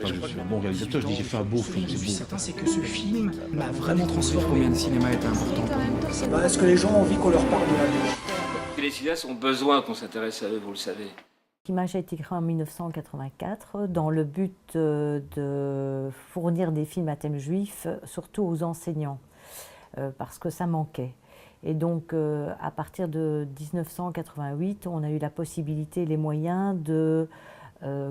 pas que je suis un bon réalisateur, je dis j'ai fait un beau film, c'est beau. Certain, c'est que ce film m'a vraiment transformé. Combien de cinéma est important pour moi? Est-ce que les gens ont envie qu'on leur parle de la vie? Les cinéastes ont besoin qu'on s'intéresse à eux, vous le savez. L'image a été créée en 1984 dans le but de fournir des films à thème juif, surtout aux enseignants, parce que ça manquait. Et donc, à partir de 1988, on a eu la possibilité, les moyens de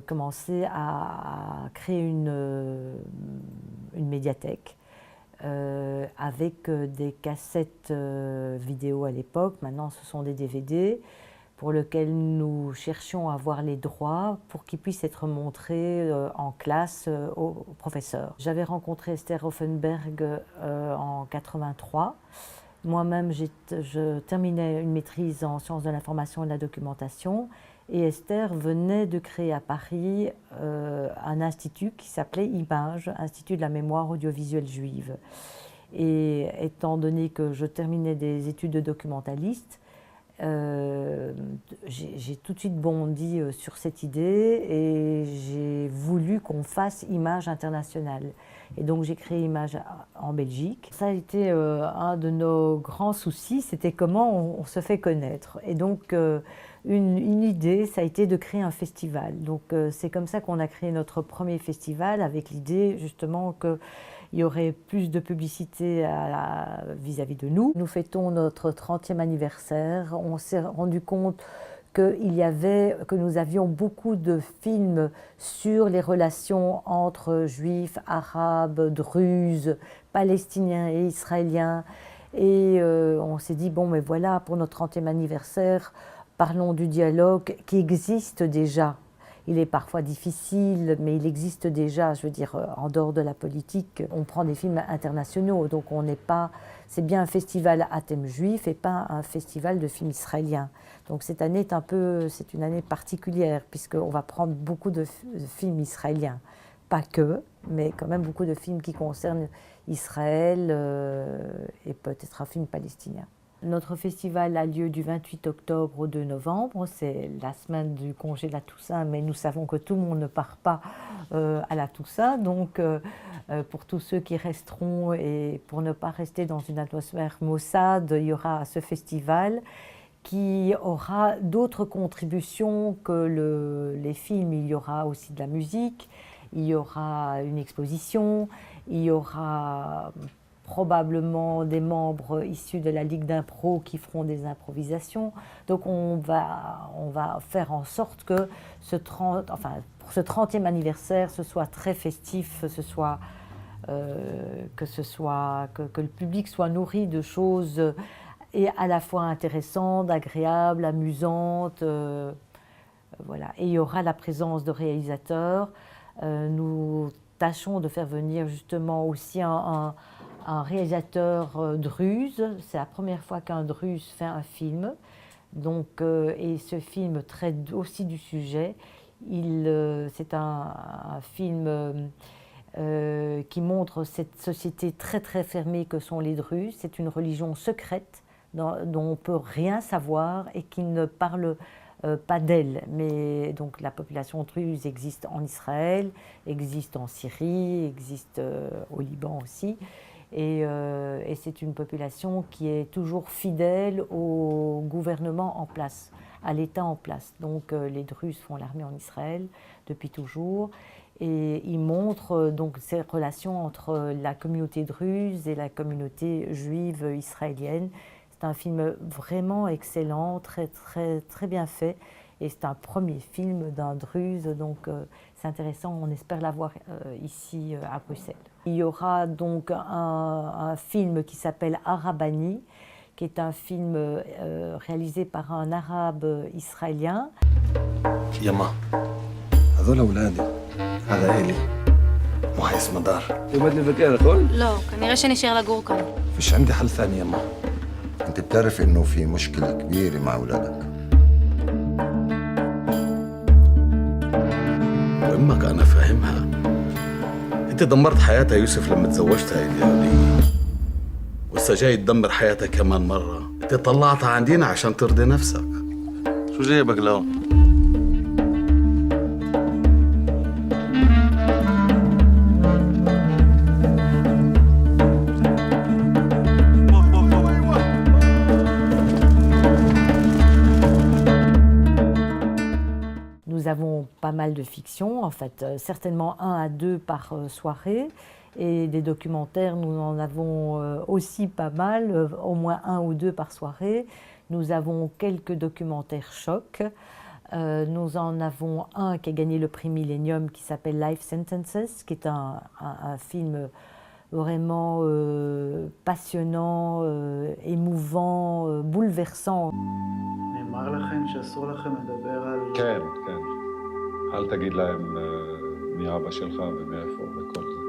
commencer à créer une médiathèque avec des cassettes vidéo à l'époque. Maintenant, ce sont des DVD pour lesquels nous cherchions à avoir les droits pour qu'ils puissent être montrés en classe aux professeurs. J'avais rencontré Esther Offenberg en 83. Moi-même, je terminais une maîtrise en sciences de l'information et de la documentation. Et Esther venait de créer à Paris un institut qui s'appelait IMAGE, Institut de la mémoire audiovisuelle juive. Et étant donné que je terminais des études de documentaliste, j'ai tout de suite bondi sur cette idée et j'ai voulu qu'on fasse Image internationale. Et donc j'ai créé Image en Belgique. Ça a été un de nos grands soucis, c'était comment on se fait connaître. Et donc une idée, ça a été de créer un festival. Donc c'est comme ça qu'on a créé notre premier festival, avec l'idée justement qu'il y aurait plus de publicité vis-à-vis de nous. Nous fêtons notre 30e anniversaire. On s'est rendu compte que nous avions beaucoup de films sur les relations entre juifs, arabes, druzes, palestiniens et israéliens. Et on s'est dit, bon, mais voilà, pour notre 30e anniversaire, parlons du dialogue qui existe déjà. Il est parfois difficile, mais il existe déjà, je veux dire, en dehors de la politique. On prend des films internationaux, donc on n'est pas... C'est bien un festival à thème juif et pas un festival de films israéliens. Donc cette année c'est une année particulière, puisqu'on va prendre beaucoup de films israéliens. Pas que, mais quand même beaucoup de films qui concernent Israël et peut-être un film palestinien. Notre festival a lieu du 28 octobre au 2 novembre, c'est la semaine du congé de la Toussaint, mais nous savons que tout le monde ne part pas à la Toussaint, donc pour tous ceux qui resteront et pour ne pas rester dans une atmosphère maussade, il y aura ce festival qui aura d'autres contributions que les films. Il y aura aussi de la musique, il y aura une exposition, il y aura probablement des membres issus de la Ligue d'impro qui feront des improvisations. Donc on va faire en sorte que pour ce 30e anniversaire, ce soit très festif, que le public soit nourri de choses et à la fois intéressantes, agréables, amusantes. Voilà. Et il y aura la présence de réalisateurs. Nous tâchons de faire venir justement aussi un réalisateur druze. C'est la première fois qu'un druze fait un film. Donc, et ce film traite aussi du sujet. C'est un film qui montre cette société très très fermée que sont les druzes. C'est une religion secrète dont on ne peut rien savoir et qui ne parle pas d'elle. Mais donc la population druze existe en Israël, existe en Syrie, existe au Liban aussi. Et c'est une population qui est toujours fidèle au gouvernement en place, à l'État en place. Donc les Druzes font l'armée en Israël depuis toujours. Et ils montrent donc ces relations entre la communauté druze et la communauté juive israélienne. C'est un film vraiment excellent, très, très, très bien fait. Et c'est un premier film d'un druze, donc c'est intéressant. On espère l'avoir ici à Bruxelles. Il y aura donc un film qui s'appelle Arabani, qui est un film réalisé par un arabe israélien. يما هذول أولادي هذا إلي مو هي اسمه دار يومات الفكرة كل؟ לא, כנראה שנשאר לגור כאן. فيش عندي حل ثاني يما انت بتعرف انه في مشكلة كبيرة مع أولادك وأمك أنا فاهمها. أنت دمرت حياتها يوسف لما تزوجتها اليهودية. ولسه جاي تدمر حياتها كمان مرة. أنت طلعتها عندنا عشان ترضي نفسك. شو جايبك لهون؟ mal de fiction, en fait, certainement 1 à 2 par soirée. Et des documentaires, nous en avons aussi pas mal, au moins 1 ou 2 par soirée. Nous avons quelques documentaires chocs. Nous en avons un qui a gagné le prix Millennium qui s'appelle Life Sentences, qui est un film vraiment passionnant, émouvant, bouleversant. נאמר לכם שאסור לכם לדבר על... כן, כן. אל תגיד להם מי אבא שלך ומאיפה וכל זה.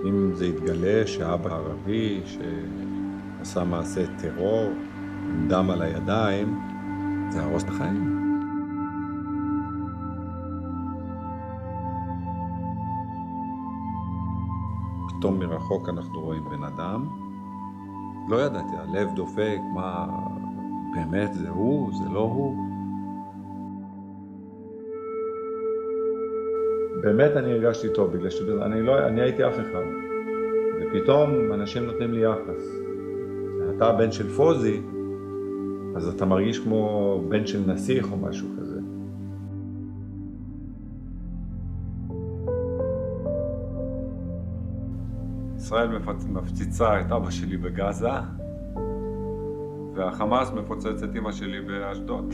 אם זה יתגלה שאבא ערבי שעשה מעשה טרור עם דם על הידיים, זה הרוס את החיים. פתאום מרחוק אנחנו רואים בן אדם. לא ידעתי, הלב דופק, מה... באמת זה הוא, זה לא הוא. באמת אני הרגשתי טוב, בגלל שאני הייתי אף אחד. ופתאום אנשים נותנים לי יחס. אתה הבן של פוזי, אז אתה מרגיש כמו בן של נסיך או משהו כזה. ישראל מפציצה את אבא שלי בגזה, והחמאס מפוצץ את אמא שלי באשדוד.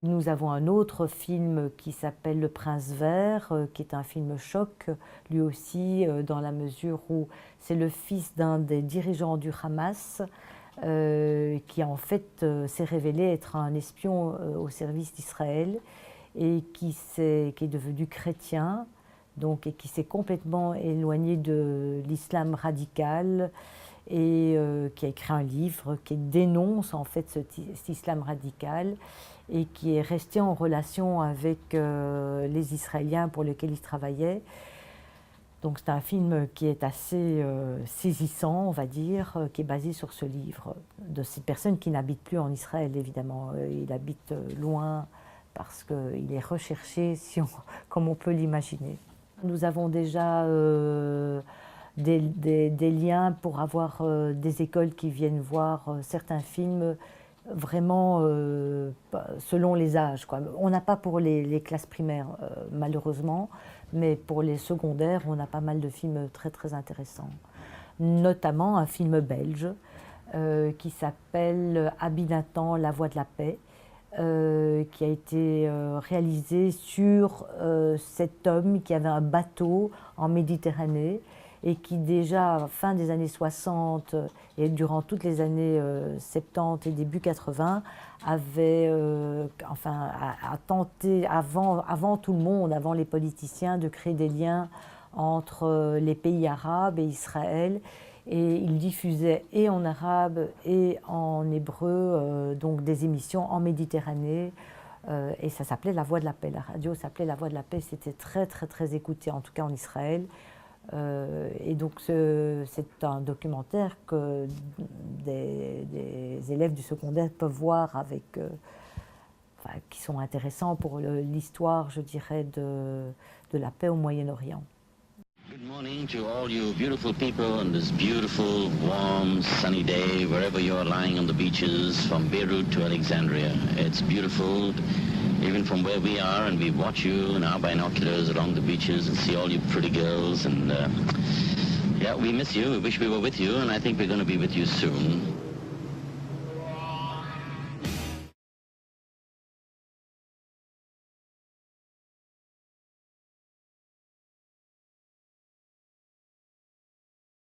Nous avons un autre film qui s'appelle Le Prince Vert, qui est un film choc, lui aussi, dans la mesure où c'est le fils d'un des dirigeants du Hamas, qui en fait s'est révélé être un espion au service d'Israël et qui est devenu chrétien, donc, et qui s'est complètement éloigné de l'islam radical et qui a écrit un livre qui dénonce en fait cet islam radical et qui est resté en relation avec les Israéliens pour lesquels il travaillait. Donc c'est un film qui est assez saisissant, on va dire, qui est basé sur ce livre, de cette personne qui n'habite plus en Israël, évidemment. Il habite loin parce qu'il est recherché, comme on peut l'imaginer. Nous avons déjà des liens pour avoir des écoles qui viennent voir certains films vraiment selon les âges, quoi. On n'a pas pour les classes primaires, malheureusement, mais pour les secondaires, on a pas mal de films très très intéressants. Notamment un film belge qui s'appelle Abinatan, la voix de la paix, qui a été réalisé sur cet homme qui avait un bateau en Méditerranée et qui déjà, fin des années 60 et durant toutes les années 70 et début 80, avait a tenté, avant tout le monde, avant les politiciens, de créer des liens entre les pays arabes et Israël. Et il diffusait et en arabe et en hébreu donc des émissions en Méditerranée. Et ça s'appelait La Voix de la Paix. La radio s'appelait La Voix de la Paix. C'était très, très, très écouté, en tout cas en Israël. Et donc c'est un documentaire que des élèves du secondaire peuvent voir avec, qui sont intéressants pour l'histoire, je dirais, de la paix au Moyen-Orient. Good morning to all you beautiful people on this beautiful, warm, sunny day, wherever you are lying on the beaches, from Beirut to Alexandria. It's beautiful, even from where we are, and we watch you in our binoculars along the beaches and see all you pretty girls. And yeah, we miss you. We wish we were with you, and I think we're going to be with you soon.